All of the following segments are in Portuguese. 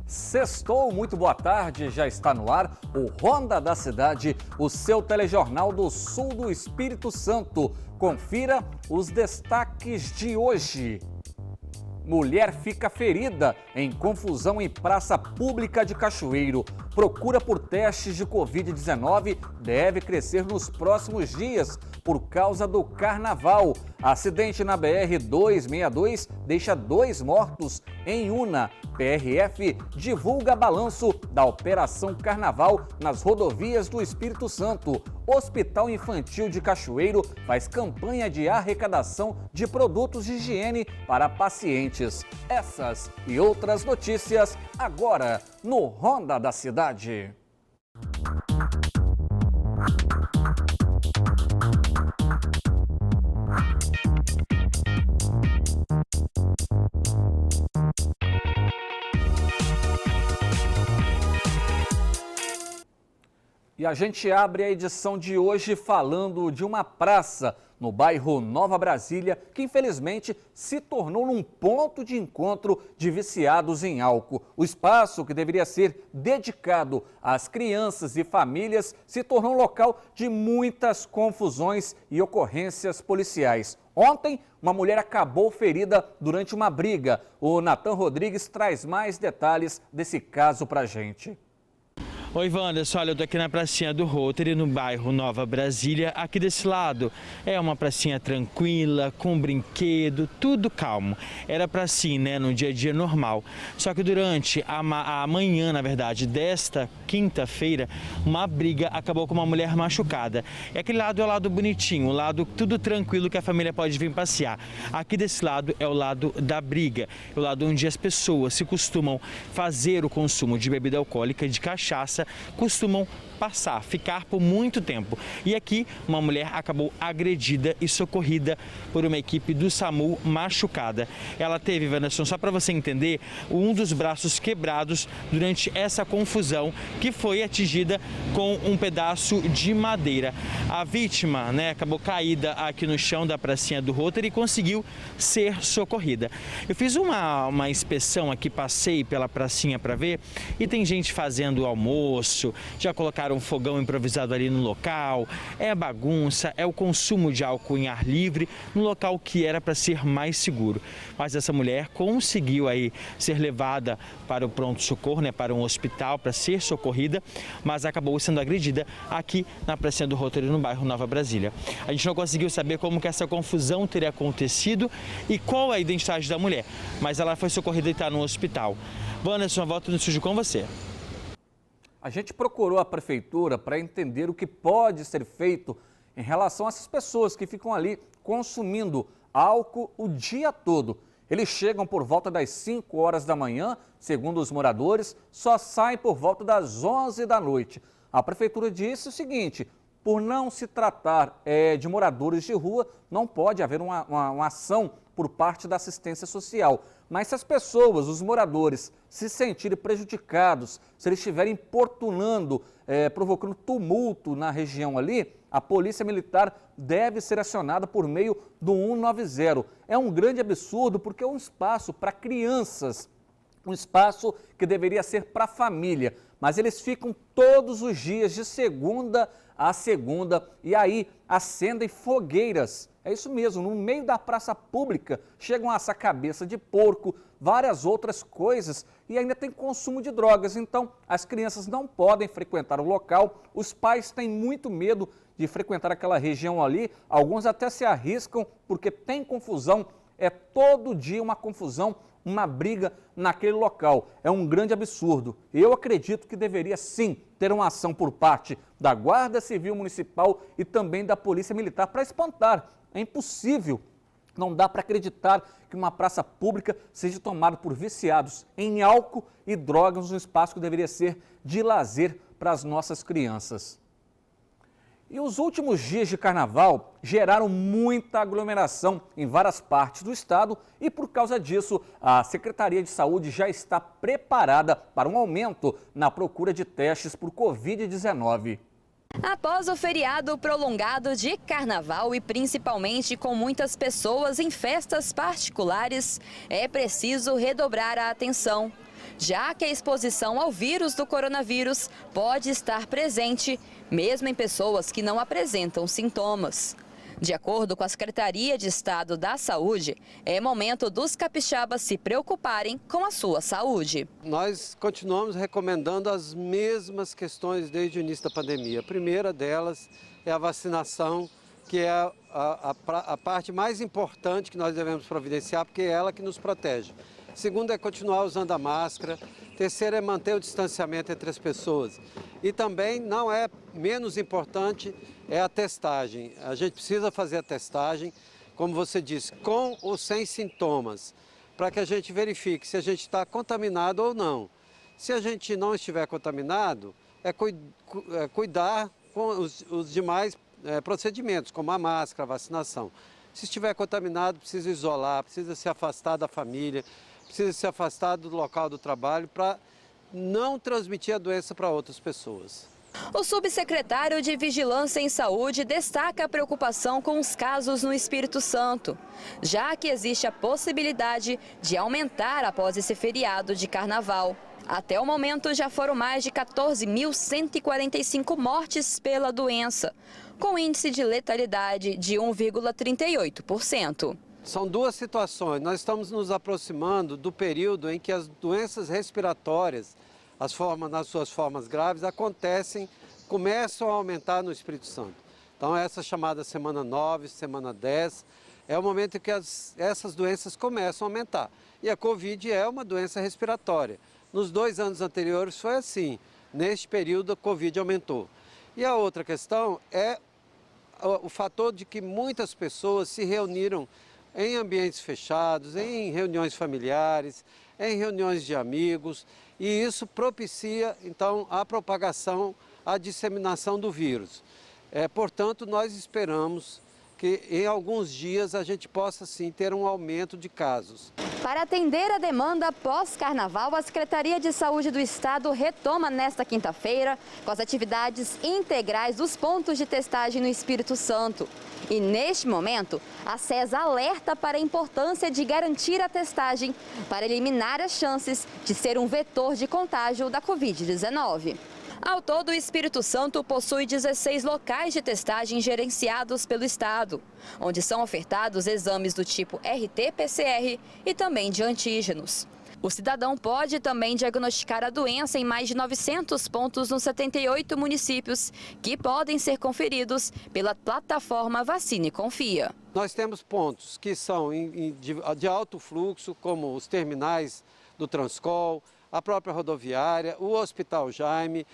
Sextou, muito boa tarde, já está no ar o Ronda da Cidade, o seu telejornal do sul do Espírito Santo. Confira os destaques de hoje. Mulher fica ferida em confusão em praça pública de Cachoeiro. Procura por testes de Covid-19 deve crescer nos próximos dias por causa do carnaval. Acidente na BR-262 deixa 2 mortos em Una. PRF divulga balanço da Operação Carnaval nas rodovias do Espírito Santo. Hospital Infantil de Cachoeiro faz campanha de arrecadação de produtos de higiene para pacientes. Essas e outras notícias agora no Ronda da Cidade. E a gente abre a edição de hoje falando de uma praça no bairro Nova Brasília que infelizmente se tornou um ponto de encontro de viciados em álcool. O espaço que deveria ser dedicado às crianças e famílias se tornou um local de muitas confusões e ocorrências policiais. Ontem, uma mulher acabou ferida durante uma briga. O Natan Rodrigues traz mais detalhes desse caso pra gente. Oi, Wanderson, olha, eu tô aqui na pracinha do Rotary, no bairro Nova Brasília, aqui desse lado. É uma pracinha tranquila, com brinquedo, tudo calmo. Era pra assim, né, no dia a dia normal. Só que durante a manhã, na verdade, desta quinta-feira, uma briga acabou com uma mulher machucada. E aquele lado é o lado bonitinho, o lado tudo tranquilo que a família pode vir passear. Aqui desse lado é o lado da briga, o lado onde as pessoas se costumam fazer o consumo de bebida alcoólica e de cachaça, costumam ficar por muito tempo. E aqui uma mulher acabou agredida e socorrida por uma equipe do SAMU machucada. Ela teve, Vanessa, só para você entender, um dos braços quebrados durante essa confusão que foi atingida com um pedaço de madeira. A vítima, né, acabou caída aqui no chão da pracinha do Rotary e conseguiu ser socorrida. Eu fiz uma inspeção aqui, passei pela pracinha para ver e tem gente fazendo almoço, já colocaram um fogão improvisado ali no local, é bagunça, é o consumo de álcool em ar livre no local que era para ser mais seguro. Mas essa mulher conseguiu aí ser levada para o pronto-socorro, né, para um hospital para ser socorrida, mas acabou sendo agredida aqui na pracinha do Rotary, no bairro Nova Brasília. A gente não conseguiu saber como que essa confusão teria acontecido e qual é a identidade da mulher, mas ela foi socorrida e está no hospital. Wanderson, volto no estúdio com você. A gente procurou a prefeitura para entender o que pode ser feito em relação a essas pessoas que ficam ali consumindo álcool o dia todo. Eles chegam por volta das 5 horas da manhã, segundo os moradores, só saem por volta das 11 da noite. A prefeitura disse o seguinte: por não se tratar de moradores de rua, não pode haver uma ação por parte da assistência social. Mas se as pessoas, os moradores, se sentirem prejudicados, se eles estiverem importunando, provocando tumulto na região ali, a Polícia Militar deve ser acionada por meio do 190. É um grande absurdo porque é um espaço para crianças, um espaço que deveria ser para a família, mas eles ficam todos os dias, de segunda a segunda, e aí acendem fogueiras. É isso mesmo, no meio da praça pública chegam a assar cabeça de porco, várias outras coisas, e ainda tem consumo de drogas. Então, as crianças não podem frequentar o local, os pais têm muito medo de frequentar aquela região ali, alguns até se arriscam porque tem confusão, é todo dia uma confusão, uma briga naquele local. É um grande absurdo. Eu acredito que deveria sim ter uma ação por parte da Guarda Civil Municipal e também da Polícia Militar para espantar. É impossível, não dá para acreditar que uma praça pública seja tomada por viciados em álcool e drogas, um espaço que deveria ser de lazer para as nossas crianças. E os últimos dias de carnaval geraram muita aglomeração em várias partes do estado e, por causa disso, a Secretaria de Saúde já está preparada para um aumento na procura de testes por Covid-19. Após o feriado prolongado de carnaval e principalmente com muitas pessoas em festas particulares, é preciso redobrar a atenção. já que a exposição ao vírus do coronavírus pode estar presente, mesmo em pessoas que não apresentam sintomas. De acordo com a Secretaria de Estado da Saúde, é momento dos capixabas se preocuparem com a sua saúde. Nós continuamos recomendando as mesmas questões desde o início da pandemia. A primeira delas é a vacinação, que é a parte mais importante que nós devemos providenciar, porque é ela que nos protege. Segundo é continuar usando a máscara. Terceiro é manter o distanciamento entre as pessoas. E também, não é menos importante, é a testagem. A gente precisa fazer a testagem, como você disse, com ou sem sintomas, para que a gente verifique se a gente está contaminado ou não. Se a gente não estiver contaminado, é cuidar com os demais procedimentos, como a máscara, a vacinação. Se estiver contaminado, precisa isolar, precisa se afastar da família, precisa se afastar do local do trabalho para não transmitir a doença para outras pessoas. O subsecretário de Vigilância em Saúde destaca a preocupação com os casos no Espírito Santo, já que existe a possibilidade de aumentar após esse feriado de carnaval. Até o momento já foram mais de 14.145 mortes pela doença, com índice de letalidade de 1,38%. São duas situações. Nós estamos nos aproximando do período em que as doenças respiratórias, nas suas formas graves, começam a aumentar no Espírito Santo. Então, essa chamada semana 9, semana 10, é o momento em que essas doenças começam a aumentar. E a Covid é uma doença respiratória. Nos 2 anos anteriores foi assim. Neste período, a Covid aumentou. E a outra questão é o fator de que muitas pessoas se reuniram em ambientes fechados, em reuniões familiares, em reuniões de amigos, e isso propicia, então, a propagação, a disseminação do vírus. Portanto, nós esperamos que em alguns dias a gente possa, sim, ter um aumento de casos. Para atender a demanda pós-carnaval, a Secretaria de Saúde do Estado retoma nesta quinta-feira com as atividades integrais dos pontos de testagem no Espírito Santo. E neste momento, a SES alerta para a importância de garantir a testagem para eliminar as chances de ser um vetor de contágio da Covid-19. Ao todo, o Espírito Santo possui 16 locais de testagem gerenciados pelo Estado, onde são ofertados exames do tipo RT-PCR e também de antígenos. O cidadão pode também diagnosticar a doença em mais de 900 pontos nos 78 municípios, que podem ser conferidos pela plataforma Vacine Confia. Nós temos pontos que são de alto fluxo, como os terminais do Transcol, a própria rodoviária, o Hospital Jaime,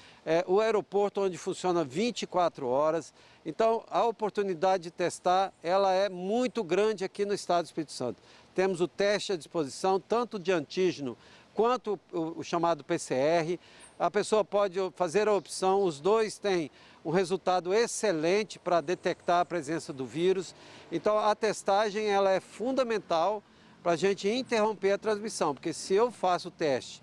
o aeroporto onde funciona 24 horas. Então, a oportunidade de testar, ela é muito grande aqui no estado do Espírito Santo. Temos o teste à disposição, tanto de antígeno quanto o chamado PCR. A pessoa pode fazer a opção, os dois têm um resultado excelente para detectar a presença do vírus. Então, a testagem ela é fundamental para a gente interromper a transmissão, porque se eu faço o teste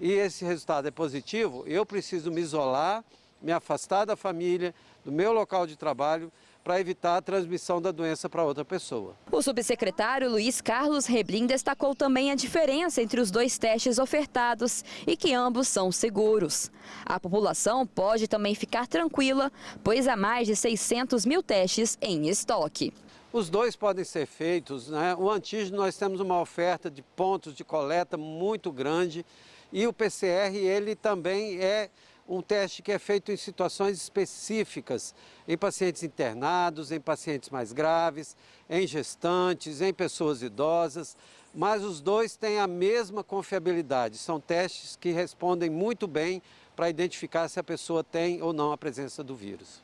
e esse resultado é positivo, eu preciso me isolar, me afastar da família, do meu local de trabalho, para evitar a transmissão da doença para outra pessoa. O subsecretário Luiz Carlos Reblin destacou também a diferença entre os dois testes ofertados e que ambos são seguros. A população pode também ficar tranquila, pois há mais de 600 mil testes em estoque. Os dois podem ser feitos, né? O antígeno, nós temos uma oferta de pontos de coleta muito grande, e o PCR, ele também é um teste que é feito em situações específicas, em pacientes internados, em pacientes mais graves, em gestantes, em pessoas idosas, mas os dois têm a mesma confiabilidade. São testes que respondem muito bem para identificar se a pessoa tem ou não a presença do vírus.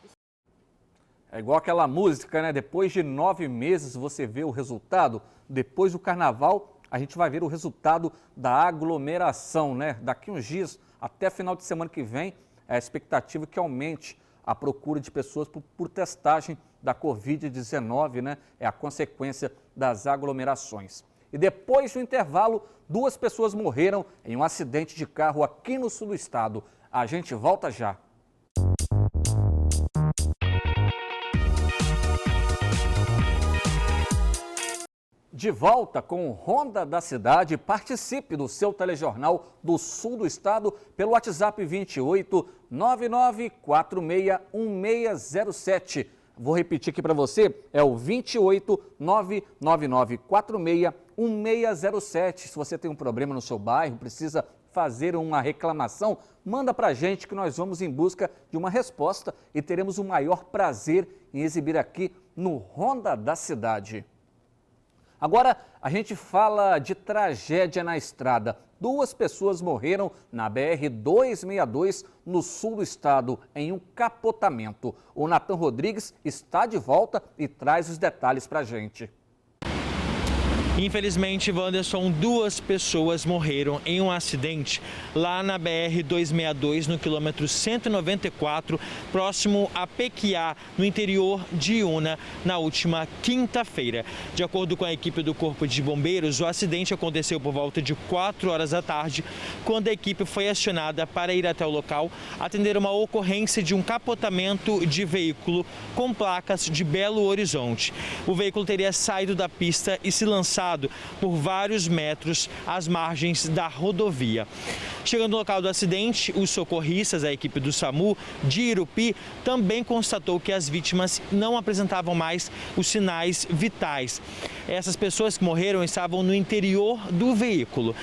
É igual aquela música, né? Depois de 9 meses você vê o resultado. Depois do carnaval, a gente vai ver o resultado da aglomeração, né? Daqui uns dias, até final de semana que vem, é a expectativa que aumente a procura de pessoas por testagem da Covid-19, né? É a consequência das aglomerações. E depois do intervalo, 2 pessoas morreram em um acidente de carro aqui no sul do estado. A gente volta já. De volta com o Ronda da Cidade, participe do seu telejornal do Sul do Estado pelo WhatsApp 28 99461607. Vou repetir aqui para você, é o 28 999461607. Se você tem um problema no seu bairro, precisa fazer uma reclamação, manda para a gente que nós vamos em busca de uma resposta e teremos o maior prazer em exibir aqui no Ronda da Cidade. Agora, a gente fala de tragédia na estrada. 2 pessoas morreram na BR-262, no sul do estado, em um capotamento. O Natan Rodrigues está de volta e traz os detalhes para a gente. Infelizmente, Wanderson, 2 pessoas morreram em um acidente lá na BR-262, no quilômetro 194, próximo a Pequiá, no interior de Iuna, na última quinta-feira. De acordo com a equipe do Corpo de Bombeiros, o acidente aconteceu por volta de 4 horas da tarde, quando a equipe foi acionada para ir até o local, atender uma ocorrência de um capotamento de veículo com placas de Belo Horizonte. O veículo teria saído da pista e se lançado por vários metros às margens da rodovia. Chegando no local do acidente, os socorristas, a equipe do SAMU de Irupi, também constatou que as vítimas não apresentavam mais os sinais vitais. Essas pessoas que morreram estavam no interior do veículo.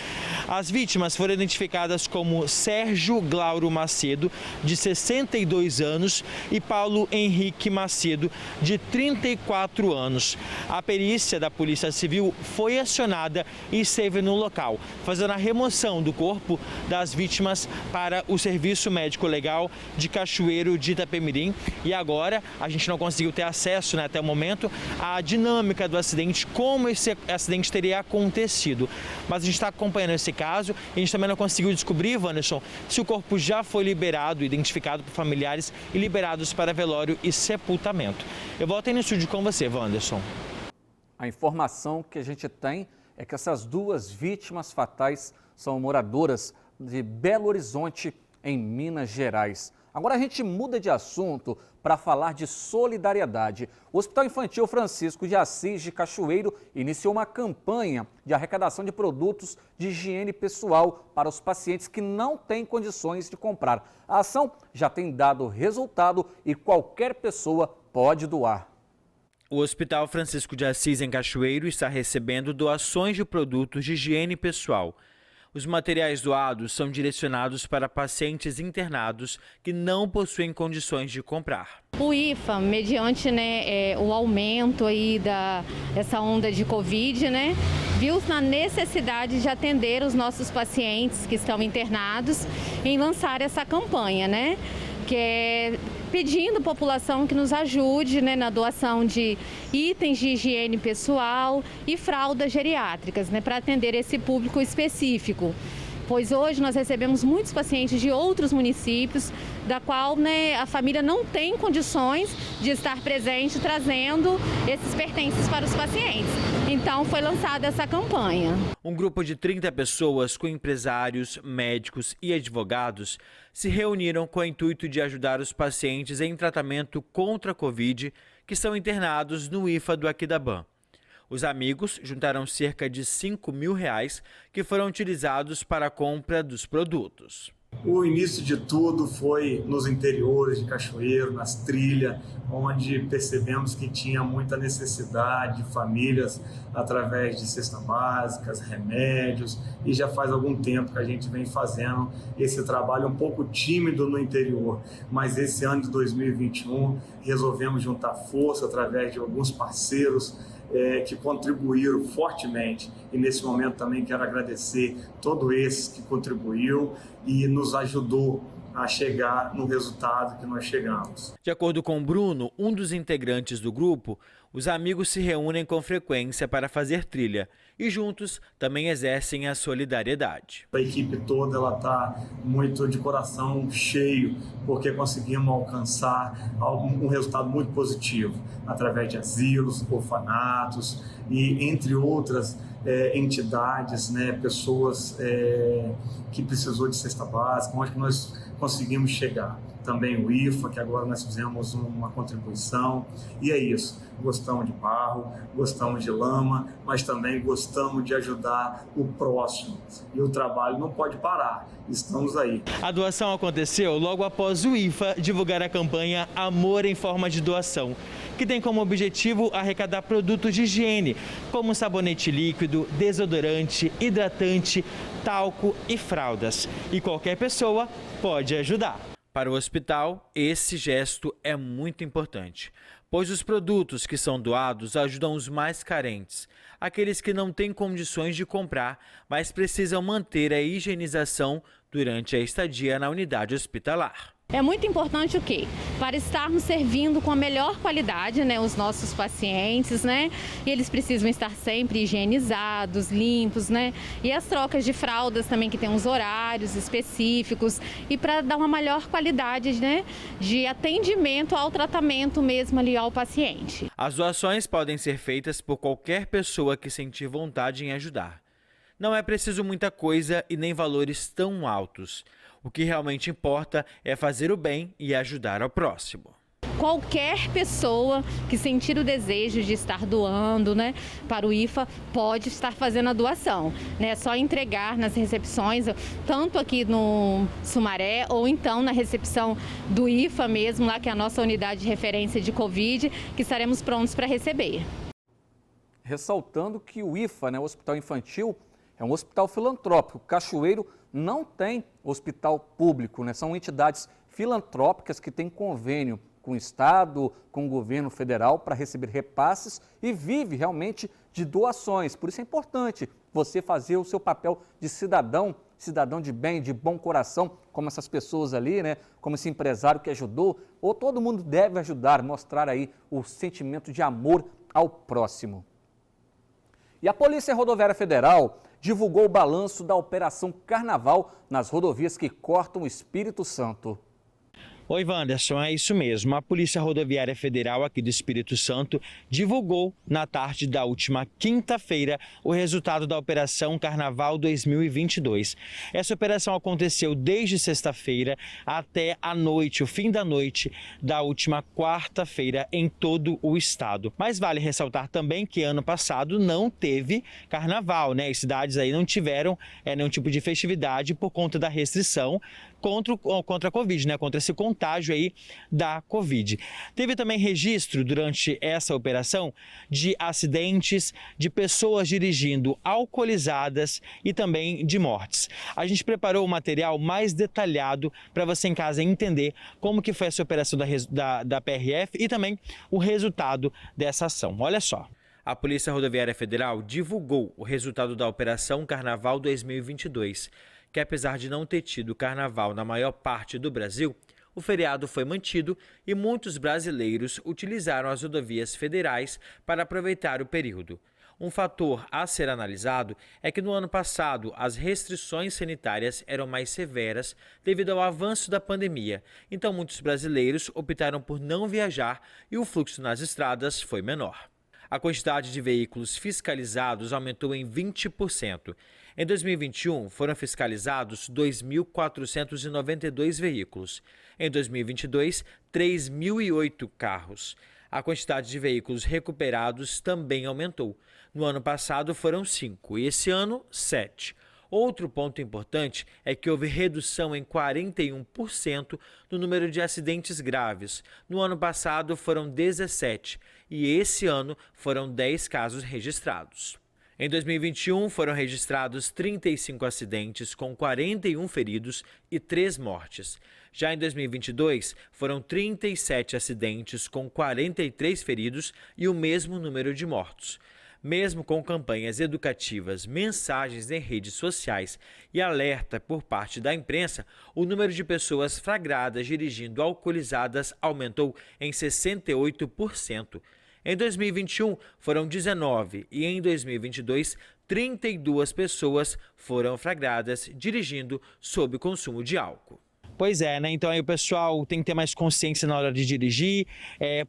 As vítimas foram identificadas como Sérgio Glauro Macedo, de 62 anos, e Paulo Henrique Macedo, de 34 anos. A perícia da Polícia Civil foi acionada e esteve no local, fazendo a remoção do corpo das vítimas para o Serviço Médico Legal de Cachoeiro de Itapemirim. E agora a gente não conseguiu ter acesso, até o momento, à dinâmica do acidente, como esse acidente teria acontecido. Mas a gente está acompanhando esse caso e a gente também não conseguiu descobrir, Wanderson, se o corpo já foi liberado, identificado por familiares e liberados para velório e sepultamento. Eu volto aí no estúdio com você, Wanderson. A informação que a gente tem é que essas 2 vítimas fatais são moradoras de Belo Horizonte, em Minas Gerais. Agora a gente muda de assunto para falar de solidariedade. O Hospital Infantil Francisco de Assis de Cachoeiro iniciou uma campanha de arrecadação de produtos de higiene pessoal para os pacientes que não têm condições de comprar. A ação já tem dado resultado e qualquer pessoa pode doar. O Hospital Francisco de Assis, em Cachoeiro, está recebendo doações de produtos de higiene pessoal. Os materiais doados são direcionados para pacientes internados que não possuem condições de comprar. O IFA, mediante o aumento aí dessa onda de Covid, viu na necessidade de atender os nossos pacientes que estão internados em lançar essa campanha, que é pedindo à população que nos ajude na doação de itens de higiene pessoal e fraldas geriátricas, para atender esse público específico. Pois hoje nós recebemos muitos pacientes de outros municípios, da qual a família não tem condições de estar presente trazendo esses pertences para os pacientes. Então foi lançada essa campanha. Um grupo de 30 pessoas, com empresários, médicos e advogados, se reuniram com o intuito de ajudar os pacientes em tratamento contra a Covid que estão internados no IFA do Aquidabã. Os amigos juntaram cerca de R$5.000 que foram utilizados para a compra dos produtos. O início de tudo foi nos interiores de Cachoeiro, nas trilhas, onde percebemos que tinha muita necessidade de famílias através de cestas básicas, remédios, e já faz algum tempo que a gente vem fazendo esse trabalho um pouco tímido no interior, mas esse ano de 2021 resolvemos juntar força através de alguns parceiros que contribuíram fortemente, e nesse momento também quero agradecer todos esses que contribuíram e nos ajudou a chegar no resultado que nós chegamos. De acordo com Bruno, um dos integrantes do grupo, os amigos se reúnem com frequência para fazer trilha e juntos também exercem a solidariedade. A equipe toda está muito de coração cheio, porque conseguimos alcançar um resultado muito positivo através de asilos, orfanatos e entre outras entidades, né, pessoas que precisou de cesta básica, onde nós conseguimos chegar. Também o IFA, que agora nós fizemos uma contribuição, e é isso, gostamos de barro, gostamos de lama, mas também gostamos de ajudar o próximo, e o trabalho não pode parar, estamos aí. A doação aconteceu logo após o IFA divulgar a campanha Amor em Forma de Doação, que tem como objetivo arrecadar produtos de higiene, como sabonete líquido, desodorante, hidratante, talco e fraldas. E qualquer pessoa pode ajudar. Para o hospital, esse gesto é muito importante, pois os produtos que são doados ajudam os mais carentes, aqueles que não têm condições de comprar, mas precisam manter a higienização durante a estadia na unidade hospitalar. É muito importante o quê? Para estarmos servindo com a melhor qualidade, né, os nossos pacientes, né? E eles precisam estar sempre higienizados, limpos, né? E as trocas de fraldas também, que tem uns horários específicos, e para dar uma melhor qualidade, né, de atendimento ao tratamento mesmo ali ao paciente. As doações podem ser feitas por qualquer pessoa que sentir vontade em ajudar. Não é preciso muita coisa e nem valores tão altos. O que realmente importa é fazer o bem e ajudar ao próximo. Qualquer pessoa que sentir o desejo de estar doando, né, para o IFA pode estar fazendo a doação. Né? É só entregar nas recepções, tanto aqui no Sumaré ou então na recepção do IFA mesmo, lá que é a nossa unidade de referência de Covid, que estaremos prontos para receber. Ressaltando que o IFA, né, o Hospital Infantil, é um hospital filantrópico. Cachoeiro não tem hospital público, né? São entidades filantrópicas que têm convênio com o Estado, com o governo federal para receber repasses e vive realmente de doações. Por isso é importante você fazer o seu papel de cidadão de bem, de bom coração, como essas pessoas ali, né? Como esse empresário que ajudou, ou todo mundo deve ajudar, mostrar aí o sentimento de amor ao próximo. E a Polícia Rodoviária Federal divulgou o balanço da Operação Carnaval nas rodovias que cortam o Espírito Santo. Oi, Wanderson, é isso mesmo. A Polícia Rodoviária Federal aqui do Espírito Santo divulgou na tarde da última quinta-feira o resultado da Operação Carnaval 2022. Essa operação aconteceu desde sexta-feira até a noite, o fim da noite da última quarta-feira em todo o estado. Mas vale ressaltar também que ano passado não teve carnaval, né? As cidades aí não tiveram nenhum tipo de festividade por conta da restrição contra a Covid, né? Contra esse contágio aí da Covid. Teve também registro durante essa operação de acidentes, de pessoas dirigindo alcoolizadas e também de mortes. A gente preparou um material mais detalhado para você em casa entender como que foi essa operação da PRF e também o resultado dessa ação. Olha só. A Polícia Rodoviária Federal divulgou o resultado da Operação Carnaval 2022. Que apesar de não ter tido carnaval na maior parte do Brasil, o feriado foi mantido e muitos brasileiros utilizaram as rodovias federais para aproveitar o período. Um fator a ser analisado é que no ano passado as restrições sanitárias eram mais severas devido ao avanço da pandemia, então muitos brasileiros optaram por não viajar e o fluxo nas estradas foi menor. A quantidade de veículos fiscalizados aumentou em 20%. Em 2021, foram fiscalizados 2.492 veículos. Em 2022, 3.008 carros. A quantidade de veículos recuperados também aumentou. No ano passado foram 5 e esse ano, 7. Outro ponto importante é que houve redução em 41% no número de acidentes graves. No ano passado foram 17 e esse ano foram 10 casos registrados. Em 2021, foram registrados 35 acidentes, com 41 feridos e 3 mortes. Já em 2022, foram 37 acidentes, com 43 feridos e o mesmo número de mortos. Mesmo com campanhas educativas, mensagens em redes sociais e alerta por parte da imprensa, o número de pessoas flagradas dirigindo alcoolizadas aumentou em 68%. Em 2021, foram 19 e em 2022, 32 pessoas foram flagradas dirigindo sob consumo de álcool. Pois é, né? Então aí o pessoal tem que ter mais consciência na hora de dirigir,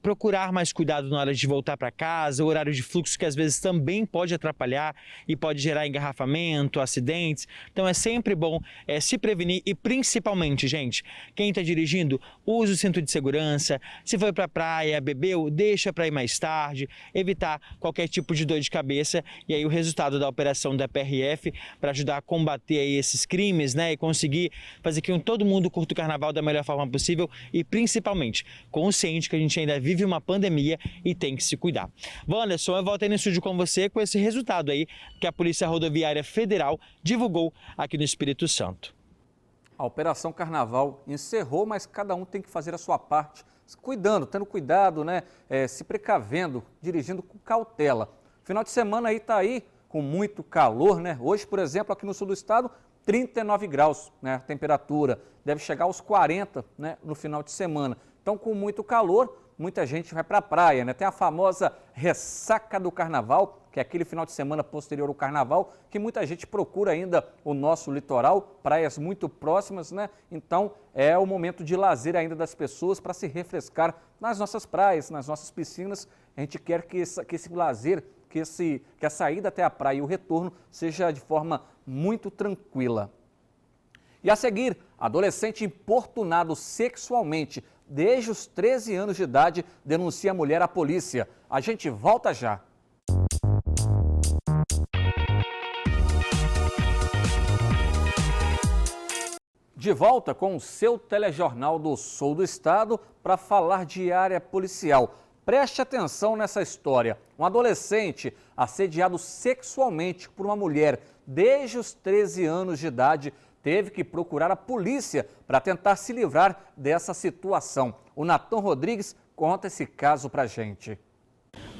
procurar mais cuidado na hora de voltar para casa, o horário de fluxo que às vezes também pode atrapalhar e pode gerar engarrafamento, acidentes. Então é sempre bom se prevenir e principalmente, gente, quem está dirigindo, use o cinto de segurança. Se foi para a praia, bebeu, deixa para ir mais tarde, evitar qualquer tipo de dor de cabeça. E aí o resultado da operação da PRF para ajudar a combater aí esses crimes, né, e conseguir fazer com que todo mundo curta o carnaval da melhor forma possível e principalmente consciente que a gente ainda vive uma pandemia e tem que se cuidar. Wanderson, eu voltei no estúdio com você com esse resultado aí que a Polícia Rodoviária Federal divulgou aqui no Espírito Santo. A Operação Carnaval encerrou, mas cada um tem que fazer a sua parte, cuidando, tendo cuidado, né, se precavendo, dirigindo com cautela. Final de semana aí está aí com muito calor, né? Hoje, por exemplo, aqui no sul do estado, 39 graus, né, a temperatura, deve chegar aos 40, né, no final de semana. Então, com muito calor, muita gente vai para a praia, né? Tem a famosa ressaca do carnaval, que é aquele final de semana posterior ao carnaval, que muita gente procura ainda o nosso litoral, praias muito próximas, né? Então, é o momento de lazer ainda das pessoas para se refrescar nas nossas praias, nas nossas piscinas. A gente quer que esse lazer, que a saída até a praia e o retorno seja de forma muito tranquila. E a seguir, adolescente importunado sexualmente desde os 13 anos de idade denuncia a mulher à polícia. A gente volta já. De volta com o seu telejornal do Sul do Estado para falar de área policial. Preste atenção nessa história. Um adolescente assediado sexualmente por uma mulher desde os 13 anos de idade teve que procurar a polícia para tentar se livrar dessa situação. O Natan Rodrigues conta esse caso pra gente.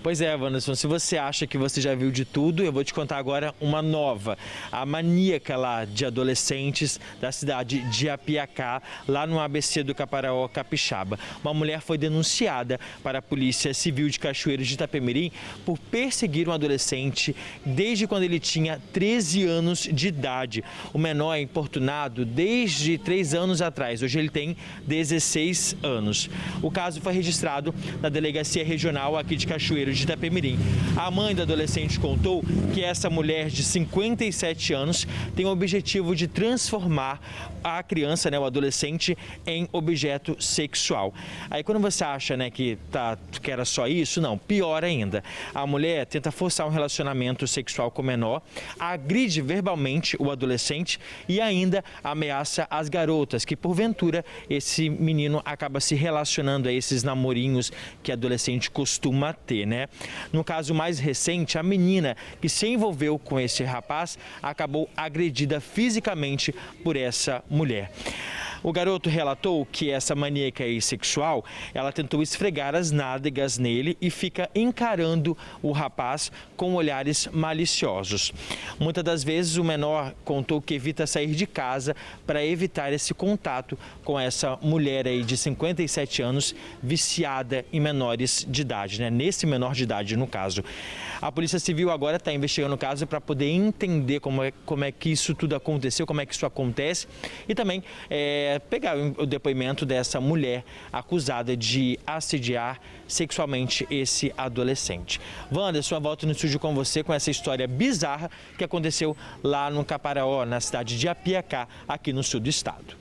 Pois é, Wanderson, se você acha que você já viu de tudo, eu vou te contar agora uma nova. A maníaca lá de adolescentes da cidade de Apiacá, lá no ABC do Caparaó, Capixaba. Uma mulher foi denunciada para a Polícia Civil de Cachoeiros de Itapemirim por perseguir um adolescente desde quando ele tinha 13 anos de idade. O menor é importunado desde 3 anos atrás, hoje ele tem 16 anos. O caso foi registrado na Delegacia Regional aqui de Cachoeiros de Itapemirim. A mãe do adolescente contou que essa mulher de 57 anos tem o objetivo de transformar a criança, né, o adolescente, em objeto sexual. Aí quando você acha, né, que era só isso, não, pior ainda. A mulher tenta forçar um relacionamento sexual com o menor, agride verbalmente o adolescente e ainda ameaça as garotas, que porventura esse menino acaba se relacionando a esses namorinhos que adolescente costuma ter, né? No caso mais recente, a menina que se envolveu com esse rapaz acabou agredida fisicamente por essa mulher. O garoto relatou que essa maníaca sexual, ela tentou esfregar as nádegas nele e fica encarando o rapaz com olhares maliciosos. Muitas das vezes o menor contou que evita sair de casa para evitar esse contato com essa mulher aí de 57 anos viciada em menores de idade, né? Nesse menor de idade, no caso. A Polícia Civil agora está investigando o caso para poder entender como é que isso tudo aconteceu, como é que isso acontece e também pegar o depoimento dessa mulher acusada de assediar sexualmente esse adolescente. Wanderson, eu volto no estúdio com você com essa história bizarra que aconteceu lá no Caparaó, na cidade de Apiacá, aqui no sul do estado.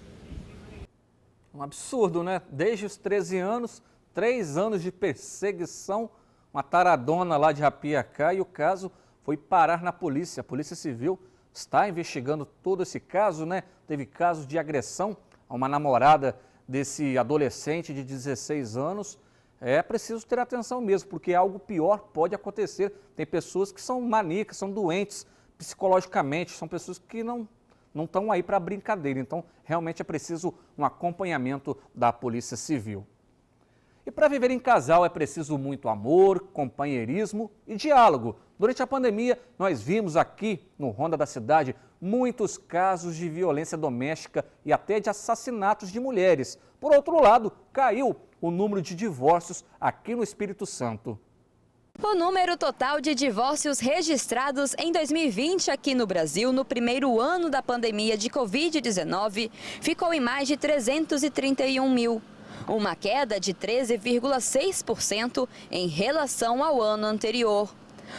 Um absurdo, né? Desde os 13 anos, 3 anos de perseguição, uma taradona lá de Apiacá, e o caso foi parar na polícia. A Polícia Civil está investigando todo esse caso, né? Teve casos de agressão a uma namorada desse adolescente de 16 anos. É preciso ter atenção mesmo, porque algo pior pode acontecer. Tem pessoas que são maníacas, são doentes psicologicamente, são pessoas que não estão aí para brincadeira. Então, realmente é preciso um acompanhamento da Polícia Civil. E para viver em casal é preciso muito amor, companheirismo e diálogo. Durante a pandemia, nós vimos aqui no Ronda da Cidade muitos casos de violência doméstica e até de assassinatos de mulheres. Por outro lado, caiu o número de divórcios aqui no Espírito Santo. O número total de divórcios registrados em 2020 aqui no Brasil, no primeiro ano da pandemia de Covid-19, ficou em mais de 331 mil. Uma queda de 13,6% em relação ao ano anterior.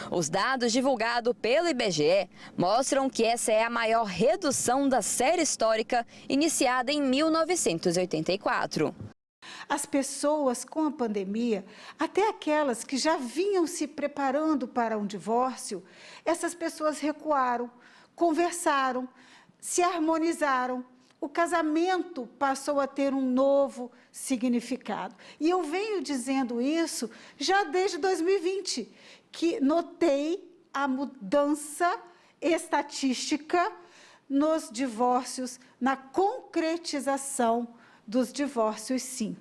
Os dados divulgados pelo IBGE mostram que essa é a maior redução da série histórica iniciada em 1984. As pessoas com a pandemia, até aquelas que já vinham se preparando para um divórcio, essas pessoas recuaram, conversaram, se harmonizaram. O casamento passou a ter um novo significado. E eu venho dizendo isso já desde 2020, que notei a mudança estatística nos divórcios, na concretização dos divórcios, sim.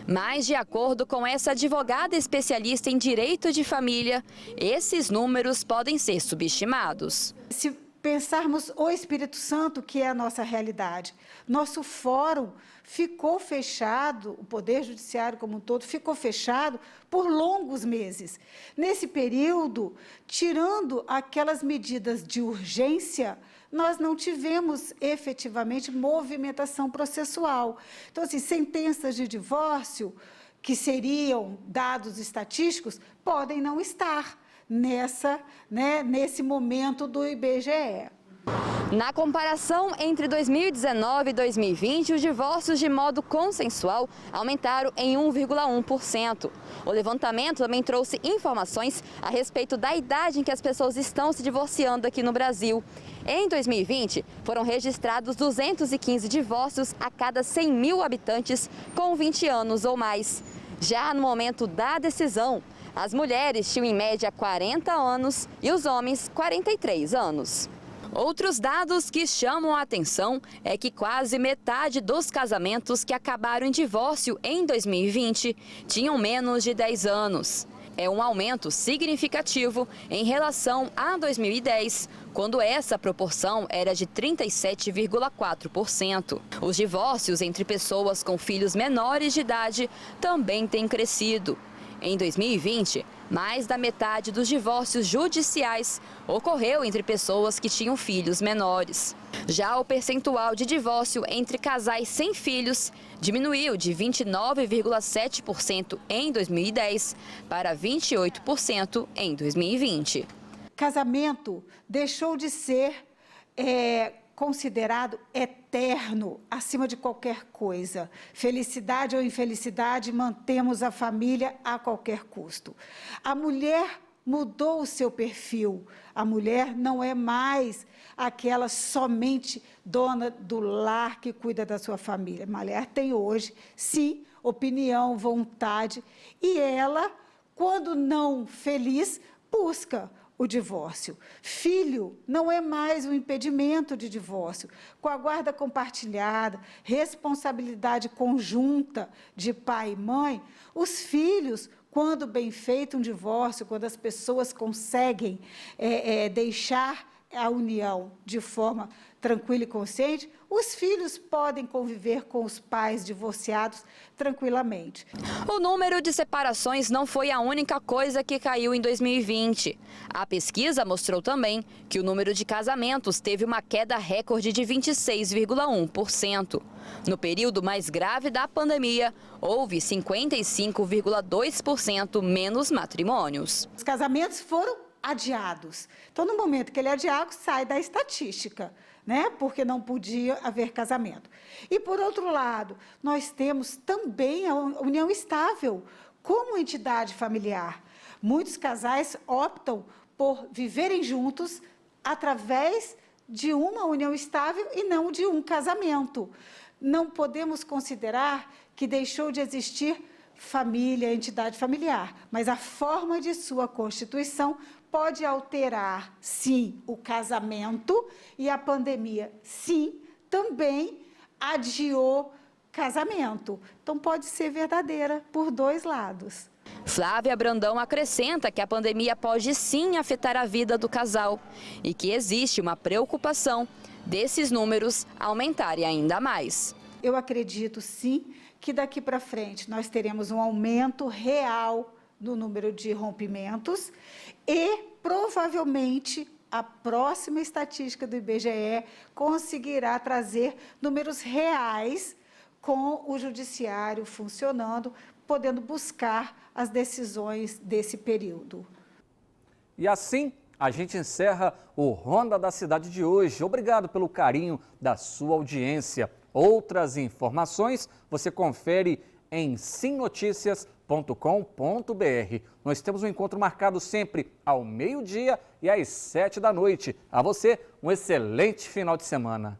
Mas, de acordo com essa advogada especialista em direito de família, esses números podem ser subestimados. Se pensarmos o Espírito Santo, que é a nossa realidade, nosso fórum ficou fechado, o Poder Judiciário como um todo ficou fechado por longos meses. Nesse período, tirando aquelas medidas de urgência, nós não tivemos efetivamente movimentação processual. Então, assim, sentenças de divórcio, que seriam dados estatísticos, podem não estar nesse momento do IBGE. Na comparação entre 2019 e 2020, os divórcios de modo consensual aumentaram em 1,1%. O levantamento também trouxe informações a respeito da idade em que as pessoas estão se divorciando aqui no Brasil. Em 2020, foram registrados 215 divórcios a cada 100 mil habitantes com 20 anos ou mais. Já no momento da decisão, as mulheres tinham em média 40 anos e os homens 43 anos. Outros dados que chamam a atenção é que quase metade dos casamentos que acabaram em divórcio em 2020 tinham menos de 10 anos. É um aumento significativo em relação a 2010, quando essa proporção era de 37,4%. Os divórcios entre pessoas com filhos menores de idade também têm crescido. Em 2020, mais da metade dos divórcios judiciais ocorreu entre pessoas que tinham filhos menores. Já o percentual de divórcio entre casais sem filhos diminuiu de 29,7% em 2010 para 28% em 2020. Casamento deixou de ser considerado eterno, acima de qualquer coisa. Felicidade ou infelicidade, mantemos a família a qualquer custo. A mulher mudou o seu perfil. A mulher não é mais aquela somente dona do lar que cuida da sua família. A mulher tem hoje, sim, opinião, vontade, e ela, quando não feliz, busca o divórcio. Filho não é mais um impedimento de divórcio. Com a guarda compartilhada, responsabilidade conjunta de pai e mãe, os filhos, quando bem feito um divórcio, quando as pessoas conseguem deixar a união de forma tranquila e consciente, os filhos podem conviver com os pais divorciados tranquilamente. O número de separações não foi a única coisa que caiu em 2020. A pesquisa mostrou também que o número de casamentos teve uma queda recorde de 26,1%. No período mais grave da pandemia, houve 55,2% menos matrimônios. Os casamentos foram adiados. Então, no momento que ele é adiado, sai da estatística, porque não podia haver casamento. E, por outro lado, nós temos também a união estável como entidade familiar. Muitos casais optam por viverem juntos através de uma união estável e não de um casamento. Não podemos considerar que deixou de existir família, entidade familiar, mas a forma de sua constituição pode alterar, sim, o casamento, e a pandemia, sim, também adiou casamento. Então, pode ser verdadeira por dois lados. Flávia Brandão acrescenta que a pandemia pode sim afetar a vida do casal e que existe uma preocupação desses números aumentarem ainda mais. Eu acredito, sim, que daqui para frente nós teremos um aumento real no número de rompimentos e, provavelmente, a próxima estatística do IBGE conseguirá trazer números reais com o judiciário funcionando, podendo buscar as decisões desse período. E assim, a gente encerra o Ronda da Cidade de hoje. Obrigado pelo carinho da sua audiência. Outras informações você confere em simnoticias.com.br. Nós temos um encontro marcado sempre ao meio-dia e às 7 da noite. A você, um excelente final de semana.